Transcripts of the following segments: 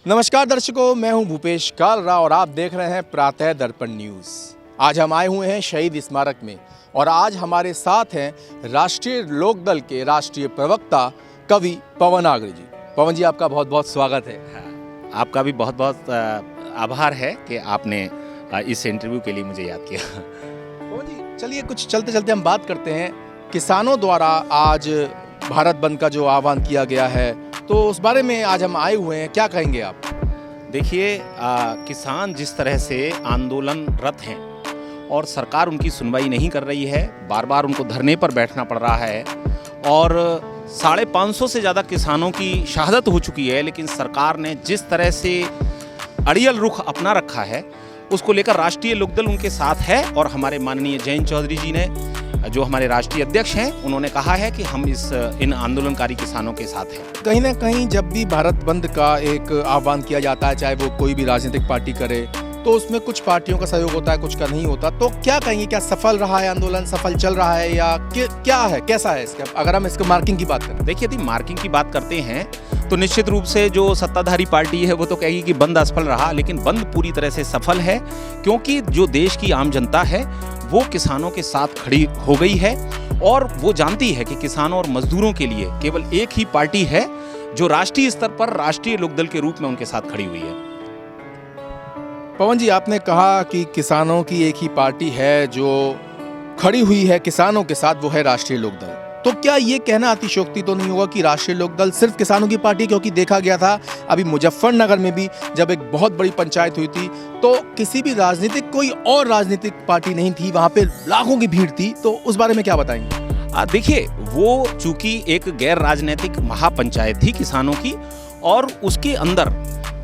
नमस्कार दर्शकों, मैं हूं भूपेश कालरा और आप देख रहे हैं प्रातः दर्पण न्यूज़। आज हम आए हुए हैं शहीद स्मारक में और आज हमारे साथ हैं राष्ट्रीय लोकदल के राष्ट्रीय प्रवक्ता कवि पवन आगरे जी। पवन जी, आपका बहुत बहुत स्वागत है। आपका भी बहुत बहुत आभार है कि आपने इस इंटरव्यू के लिए मुझे याद किया। पवन जी, चलिए कुछ चलते चलते हम बात करते हैं। किसानों द्वारा आज भारत बंद का जो आह्वान किया गया है, तो उस बारे में आज हम आए हुए हैं, क्या कहेंगे आप? देखिए, किसान जिस तरह से आंदोलनरत हैं और सरकार उनकी सुनवाई नहीं कर रही है, बार बार उनको धरने पर बैठना पड़ रहा है और 550 से ज़्यादा किसानों की शहादत हो चुकी है, लेकिन सरकार ने जिस तरह से अड़ियल रुख अपना रखा है उसको लेकर राष्ट्रीय लोकदल उनके साथ है। और हमारे माननीय जयंत चौधरी जी ने, जो हमारे राष्ट्रीय अध्यक्ष हैं, उन्होंने कहा है कि हम इन आंदोलनकारी किसानों के साथ हैं। कहीं ना कहीं जब भी भारत बंद का एक आह्वान किया जाता है, चाहे वो कोई भी राजनीतिक पार्टी करे, तो उसमें कुछ पार्टियों का सहयोग होता है, कुछ का नहीं होता। तो क्या कहेंगे, क्या सफल रहा है आंदोलन, सफल चल रहा है या क्या है, कैसा है इसका? अगर हम इसके मार्किंग की बात करें, देखिए, यदि मार्किंग की बात करते हैं तो निश्चित रूप से जो सत्ताधारी पार्टी है वो तो कहेगी कि बंद असफल रहा, लेकिन बंद पूरी तरह से सफल है, क्योंकि जो देश की आम जनता है वो किसानों के साथ खड़ी हो गई है और वो जानती है कि किसानों और मजदूरों के लिए केवल एक ही पार्टी है जो राष्ट्रीय स्तर पर राष्ट्रीय लोकदल के रूप में उनके साथ खड़ी हुई है। पवन जी, आपने कहा कि किसानों की एक ही पार्टी है जो खड़ी हुई है किसानों के साथ, वो है राष्ट्रीय लोकदल। तो क्या ये कहना अतिशयोक्ति तो नहीं होगा कि राष्ट्रीय लोकदल सिर्फ किसानों की पार्टी? क्योंकि देखा गया था अभी मुजफ्फरनगर में भी जब एक बहुत बड़ी पंचायत हुई थी तो किसी भी राजनीतिक, कोई और राजनीतिक पार्टी नहीं थी, वहां पे लाखों की भीड़ थी। तो उस बारे में क्या बताएंगे? देखिए, वो चूंकि एक गैर राजनीतिक महापंचायत थी किसानों की और उसके अंदर,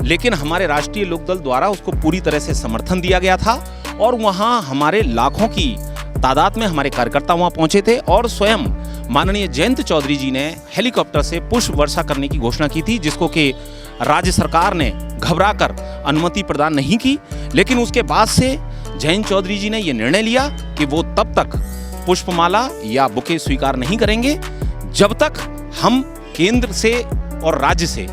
लेकिन हमारे राष्ट्रीय लोकदल द्वारा उसको पूरी तरह से समर्थन दिया गया था और वहाँ हमारे लाखों की तादाद में हमारे कार्यकर्ता वहाँ पहुँचे थे और स्वयं माननीय जयंत चौधरी जी ने हेलीकॉप्टर से पुष्प वर्षा करने की घोषणा की थी, जिसको कि राज्य सरकार ने घबराकर अनुमति प्रदान नहीं की। लेकिन उसके बाद से जयंत चौधरी जी ने यह निर्णय लिया कि वो तब तक पुष्पमाला या बुके स्वीकार नहीं करेंगे जब तक हम केंद्र से और राज्य से,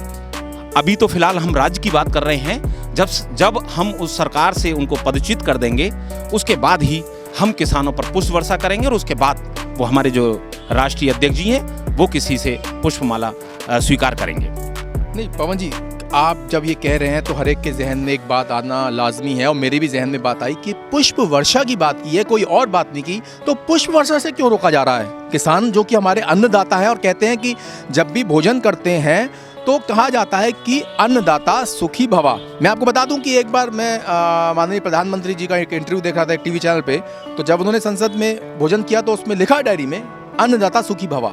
अभी तो फिलहाल हम राज्य की बात कर रहे हैं, जब हम उस सरकार से उनको पदच्युत कर देंगे उसके बाद ही हम किसानों पर पुष्प वर्षा करेंगे और उसके बाद वो हमारे जो राष्ट्रीय अध्यक्ष जी हैं वो किसी से पुष्पमाला स्वीकार करेंगे। नहीं पवन जी, आप जब ये कह रहे हैं तो हर एक के जहन में एक बात आना लाजमी है और मेरे भी जहन में बात आई कि पुष्प वर्षा की बात की है, कोई और बात नहीं की। तो पुष्प वर्षा से क्यों रोका जा रहा है? किसान जो कि हमारे अन्नदाता है और कहते हैं कि जब भी भोजन करते हैं तो कहा जाता है कि अन्नदाता सुखी भवा। मैं आपको बता दूं कि एक बार मैं माननीय प्रधानमंत्री जी का एक इंटरव्यू देख रहा था एक टीवी चैनल पे, तो जब उन्होंने संसद में भोजन किया तो उसमें लिखा डायरी में अन्नदाता सुखी भवा।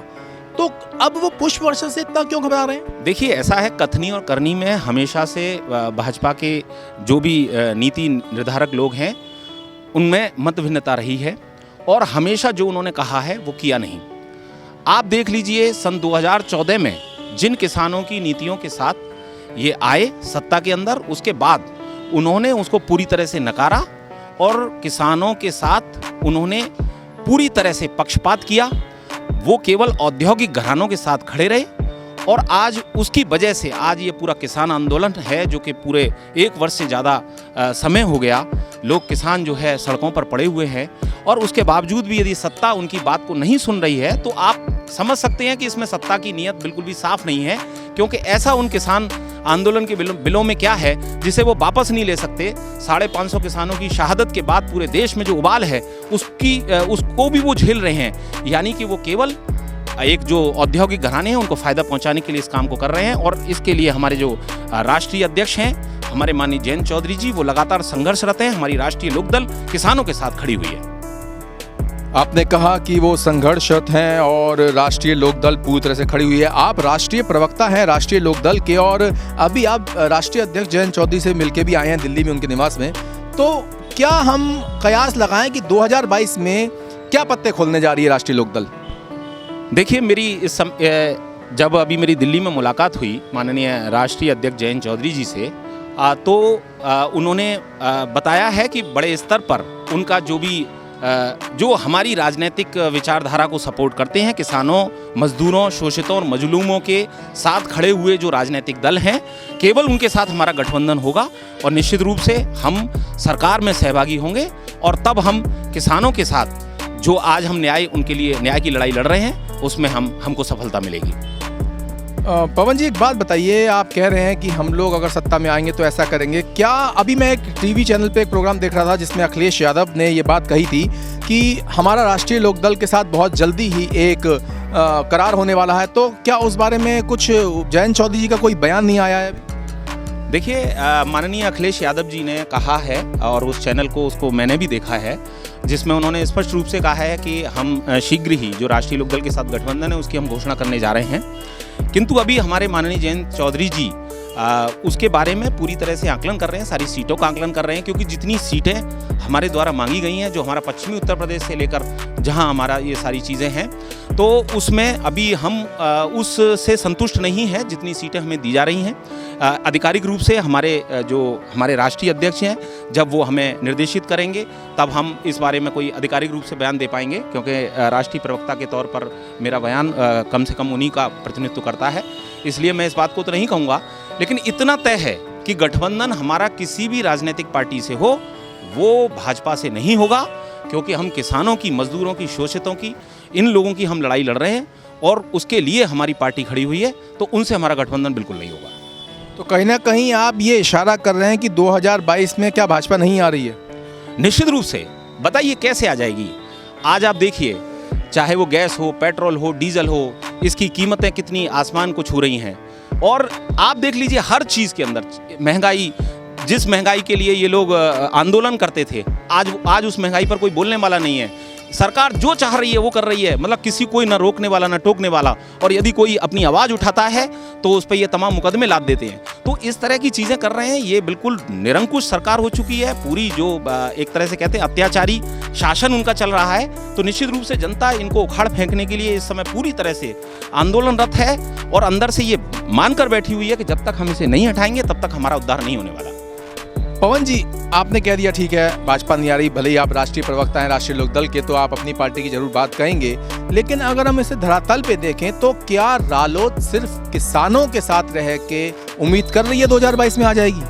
तो अब वो पुष्प वर्षा से इतना क्यों घबरा रहे हैं? देखिए, ऐसा है, कथनी और करनी में हमेशा से भाजपा के जो भी नीति निर्धारक लोग हैं उनमें मत भिन्नता रही है और हमेशा जो उन्होंने कहा है वो किया नहीं। आप देख लीजिए, सन 2014 में जिन किसानों की नीतियों के साथ ये आए सत्ता के अंदर, उसके बाद उन्होंने उसको पूरी तरह से नकारा और किसानों के साथ उन्होंने पूरी तरह से पक्षपात किया। वो केवल औद्योगिक घरानों के साथ खड़े रहे और आज उसकी वजह से आज ये पूरा किसान आंदोलन है, जो कि पूरे 1 वर्ष से ज़्यादा समय हो गया लोग किसान जो है सड़कों पर पड़े हुए हैं। और उसके बावजूद भी यदि सत्ता उनकी बात को नहीं सुन रही है तो आप समझ सकते हैं कि इसमें सत्ता की नीयत बिल्कुल भी साफ नहीं है, क्योंकि ऐसा उन किसान आंदोलन के बिलों में क्या है जिसे वो वापस नहीं ले सकते। 550 किसानों की शहादत के बाद पूरे देश में जो उबाल है उसको भी वो झेल रहे हैं, यानी कि वो केवल एक जो औद्योगिक घराने हैं उनको फायदा पहुंचाने के लिए इस काम को कर रहे हैं। और इसके लिए हमारे जो राष्ट्रीय अध्यक्ष हैं, हमारे माननीय जयंत चौधरी जी, वो लगातार संघर्षरत हैं। हमारी राष्ट्रीय लोकदल किसानों के साथ खड़ी हुई है। आपने कहा कि वो संघर्षरत हैं और राष्ट्रीय लोकदल पूरी तरह से खड़ी हुई है। आप राष्ट्रीय प्रवक्ता हैं राष्ट्रीय लोकदल के और अभी आप राष्ट्रीय अध्यक्ष जयंत चौधरी से मिलके भी आए हैं दिल्ली में उनके निवास में। तो क्या हम कयास लगाएं कि 2022 में क्या पत्ते खोलने जा रही है राष्ट्रीय लोकदल? देखिए, जब अभी मेरी दिल्ली में मुलाकात हुई माननीय राष्ट्रीय अध्यक्ष जयंत चौधरी जी से, तो उन्होंने बताया है कि बड़े स्तर पर उनका जो भी जो हमारी राजनीतिक विचारधारा को सपोर्ट करते हैं, किसानों, मजदूरों, शोषितों और मजलूमों के साथ खड़े हुए जो राजनीतिक दल हैं, केवल उनके साथ हमारा गठबंधन होगा और निश्चित रूप से हम सरकार में सहभागी होंगे और तब हम किसानों के साथ जो आज हम उनके लिए न्याय की लड़ाई लड़ रहे हैं उसमें हमको सफलता मिलेगी। पवन जी, एक बात बताइए, आप कह रहे हैं कि हम लोग अगर सत्ता में आएंगे तो ऐसा करेंगे। क्या अभी मैं एक टीवी चैनल पे एक प्रोग्राम देख रहा था जिसमें अखिलेश यादव ने ये बात कही थी कि हमारा राष्ट्रीय लोकदल के साथ बहुत जल्दी ही एक करार होने वाला है, तो क्या उस बारे में कुछ जयंत चौधरी जी का कोई बयान नहीं आया है? देखिए, माननीय अखिलेश यादव जी ने कहा है और उस चैनल को उसको मैंने भी देखा है, जिसमें उन्होंने स्पष्ट रूप से कहा है कि हम शीघ्र ही जो राष्ट्रीय लोकदल के साथ गठबंधन है उसकी हम घोषणा करने जा रहे हैं। किंतु अभी हमारे माननीय जयंत चौधरी जी उसके बारे में पूरी तरह से आकलन कर रहे हैं, सारी सीटों का आकलन कर रहे हैं, क्योंकि जितनी सीटें हमारे द्वारा मांगी गई हैं, जो हमारा पश्चिमी उत्तर प्रदेश से लेकर जहां हमारा ये सारी चीज़ें हैं, तो उसमें अभी हम उससे संतुष्ट नहीं हैं जितनी सीटें हमें दी जा रही हैं। आधिकारिक रूप से हमारे राष्ट्रीय अध्यक्ष हैं, जब वो हमें निर्देशित करेंगे तब हम इस बारे में कोई आधिकारिक रूप से बयान दे पाएंगे, क्योंकि राष्ट्रीय प्रवक्ता के तौर पर मेरा बयान कम से कम उन्हीं का प्रतिनिधित्व करता है, इसलिए मैं इस बात को तो नहीं कहूँगा। लेकिन इतना तय है कि गठबंधन हमारा किसी भी राजनीतिक पार्टी से हो, वो भाजपा से नहीं होगा, क्योंकि हम किसानों की, मजदूरों की, शोषितों की, इन लोगों की हम लड़ाई लड़ रहे हैं और उसके लिए हमारी पार्टी खड़ी हुई है, तो उनसे हमारा गठबंधन बिल्कुल नहीं होगा। तो कहीं ना कहीं आप ये इशारा कर रहे हैं कि 2022 में क्या भाजपा नहीं आ रही है? निश्चित रूप से। बताइए कैसे आ जाएगी? आज आप देखिए, चाहे वो गैस हो, पेट्रोल हो, डीजल हो, इसकी कीमतें कितनी आसमान को छू रही हैं। और आप देख लीजिए, हर चीज़ के अंदर महंगाई, जिस महंगाई के लिए ये लोग आंदोलन करते थे, आज उस महंगाई पर कोई बोलने वाला नहीं है। सरकार जो चाह रही है वो कर रही है, मतलब किसी कोई ना रोकने वाला ना टोकने वाला, और यदि कोई अपनी आवाज़ उठाता है तो उस पर ये तमाम मुकदमे लाद देते हैं। तो इस तरह की चीज़ें कर रहे हैं, ये बिल्कुल निरंकुश सरकार हो चुकी है पूरी, जो एक तरह से कहते हैं अत्याचारी शासन उनका चल रहा है। तो निश्चित रूप से जनता इनको उखाड़ फेंकने के लिए इस समय पूरी तरह से आंदोलनरत है और अंदर से ये मानकर बैठी हुई है कि जब तक हम इसे नहीं हटाएंगे तब तक हमारा उद्धार नहीं होने वाला। पवन जी, आपने कह दिया ठीक है, भाजपा नहीं आ रही, भले ही आप राष्ट्रीय प्रवक्ता हैं राष्ट्रीय लोकदल के, तो आप अपनी पार्टी की जरूर बात कहेंगे, लेकिन अगर हम इसे धरातल पे देखें तो क्या रालोद सिर्फ किसानों के साथ रह के उम्मीद कर रही है 2022 में आ जाएगी?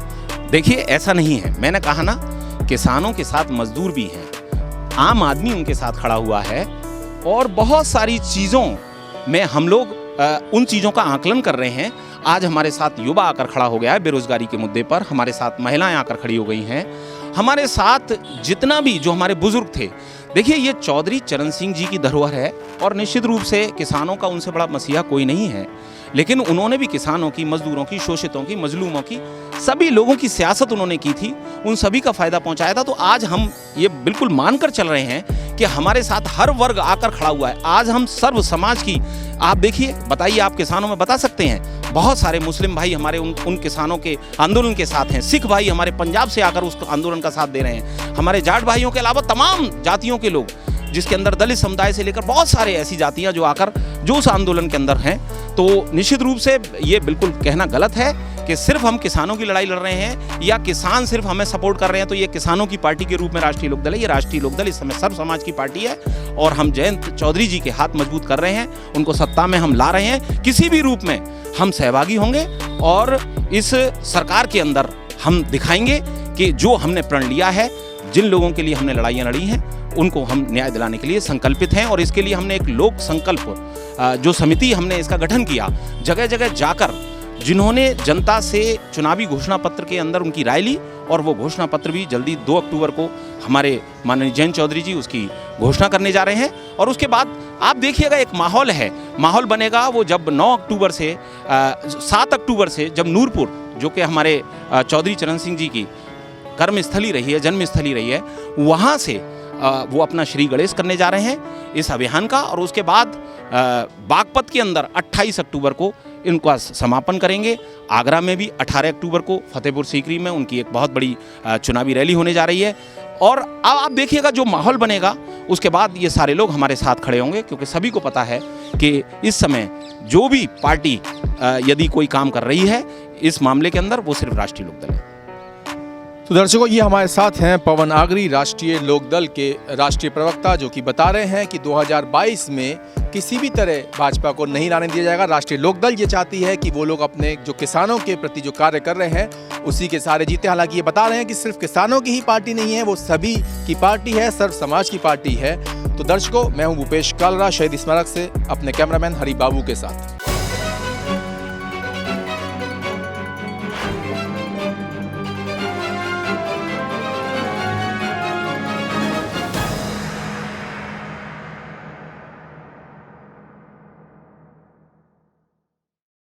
देखिए, ऐसा नहीं है। मैंने कहा ना, किसानों के साथ मजदूर भी हैं, आम आदमी उनके साथ खड़ा हुआ है, और बहुत सारी चीज़ों में हम लोग उन चीज़ों का आकलन कर रहे हैं। आज हमारे साथ युवा आकर खड़ा हो गया है बेरोजगारी के मुद्दे पर, हमारे साथ महिलाएं आकर खड़ी हो गई हैं, हमारे साथ जितना भी जो हमारे बुजुर्ग थे। देखिए, ये चौधरी चरण सिंह जी की धरोहर है और निश्चित रूप से किसानों का उनसे बड़ा मसीहा कोई नहीं है, लेकिन उन्होंने भी किसानों की, मजदूरों की, शोषितों की, मजलूमों की, सभी लोगों की सियासत उन्होंने की थी, उन सभी का फायदा पहुंचाया था। तो आज हम ये बिल्कुल मानकर चल रहे हैं कि हमारे साथ हर वर्ग आकर खड़ा हुआ है। आज हम सर्व समाज की, आप देखिए, बताइए, आप किसानों में बता सकते हैं, बहुत सारे मुस्लिम भाई हमारे उन किसानों के आंदोलन के साथ हैं, सिख भाई हमारे पंजाब से आकर उस आंदोलन का साथ दे रहे हैं, हमारे जाट भाइयों के अलावा तमाम जातियों के लोग, जिसके अंदर दलित समुदाय से लेकर बहुत सारे ऐसी जातियां जो आकर जो उस आंदोलन के अंदर हैं। तो निश्चित रूप से ये बिल्कुल कहना गलत है कि सिर्फ हम किसानों की लड़ाई लड़ रहे हैं या किसान सिर्फ हमें सपोर्ट कर रहे हैं। तो ये किसानों की पार्टी के रूप में राष्ट्रीय लोकदल है, ये राष्ट्रीय लोकदल इस समय सर्व समाज की पार्टी है और हम जयंत चौधरी जी के हाथ मजबूत कर रहे हैं, उनको सत्ता में हम ला रहे हैं, किसी भी रूप में हम सहभागी होंगे और इस सरकार के अंदर हम दिखाएंगे कि जो हमने प्रण लिया है, जिन लोगों के लिए हमने लड़ाइयाँ लड़ी हैं, उनको हम न्याय दिलाने के लिए संकल्पित हैं। और इसके लिए हमने एक लोक संकल्प जो समिति हमने इसका गठन किया, जगह जगह जाकर जिन्होंने जनता से चुनावी घोषणा पत्र के अंदर उनकी राय ली, और वो घोषणा पत्र भी जल्दी 2 अक्टूबर को हमारे माननीय जयंत चौधरी जी उसकी घोषणा करने जा रहे हैं। और उसके बाद आप देखिएगा, एक माहौल है, माहौल बनेगा वो जब 9 अक्टूबर से 7 अक्टूबर से जब नूरपुर, जो कि हमारे चौधरी चरण सिंह जी की कर्मस्थली रही है, जन्मस्थली रही है, वहाँ से वो अपना श्री गणेश करने जा रहे हैं इस अभियान का। और उसके बाद बागपत के अंदर 28 अक्टूबर को इनका समापन करेंगे। आगरा में भी 18 अक्टूबर को, फतेहपुर सीकरी में उनकी एक बहुत बड़ी चुनावी रैली होने जा रही है। और अब आप देखिएगा जो माहौल बनेगा, उसके बाद ये सारे लोग हमारे साथ खड़े होंगे, क्योंकि सभी को पता है कि इस समय जो भी पार्टी यदि कोई काम कर रही है इस मामले के अंदर, वो सिर्फ राष्ट्रीय लोकदल है। तो दर्शकों, ये हमारे साथ हैं पवन आगरी, राष्ट्रीय लोकदल के राष्ट्रीय प्रवक्ता, जो कि बता रहे हैं कि 2022 में किसी भी तरह भाजपा को नहीं लाने दिया जाएगा। राष्ट्रीय लोकदल ये चाहती है कि वो लोग अपने जो किसानों के प्रति जो कार्य कर रहे हैं उसी के सारे जीते। हालांकि ये बता रहे हैं कि सिर्फ किसानों की ही पार्टी नहीं है, वो सभी की पार्टी है, सर्व समाज की पार्टी है। तो दर्शकों, मैं हूँ भूपेश कालरा, शहीद स्मारक से अपने कैमरामैन हरि बाबू के साथ।